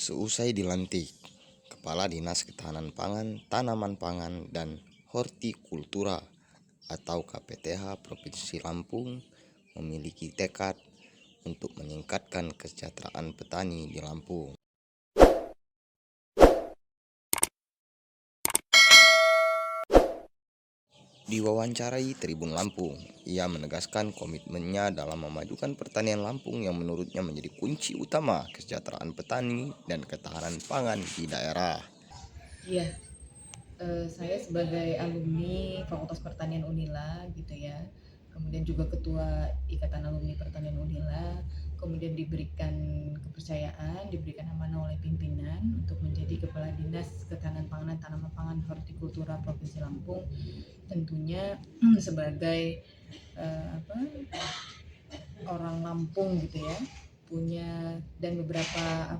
Seusai dilantik, Kepala Dinas Ketahanan Pangan, Tanaman Pangan, dan Hortikultura atau KPTH Provinsi Lampung memiliki tekad untuk meningkatkan kesejahteraan petani di Lampung. Diwawancarai Tribun Lampung, ia menegaskan komitmennya dalam memajukan pertanian Lampung yang menurutnya menjadi kunci utama kesejahteraan petani dan ketahanan pangan di daerah. Iya, saya sebagai alumni Fakultas Pertanian Unila gitu ya, kemudian juga ketua Ikatan Alumni Pertanian Unila, kemudian diberikan kepercayaan, diberikan amanah oleh pimpinan untuk menjadi Kepala Dinas Ketahanan Pangan dan Tanaman Pangan Hortikultura Provinsi Lampung. Tentunya sebagai orang Lampung gitu ya, punya dan beberapa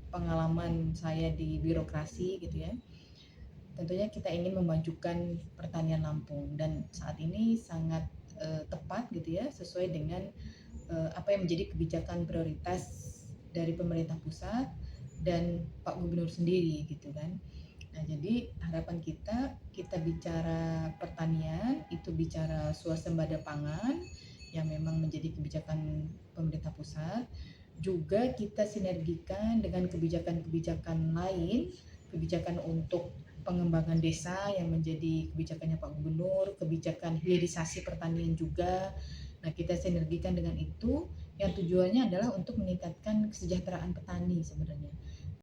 pengalaman saya di birokrasi gitu ya. Tentunya kita ingin memajukan pertanian Lampung dan saat ini sangat tepat gitu ya, sesuai dengan apa yang menjadi kebijakan prioritas dari pemerintah pusat dan Pak Gubernur sendiri gitu kan. Nah, jadi harapan kita bicara pertanian itu bicara swasembada pangan yang memang menjadi kebijakan pemerintah pusat, juga kita sinergikan dengan kebijakan-kebijakan lain, kebijakan untuk pengembangan desa yang menjadi kebijakannya Pak Gubernur, kebijakan hilirisasi pertanian juga. Nah, kita sinergikan dengan itu yang tujuannya adalah untuk meningkatkan kesejahteraan petani sebenarnya.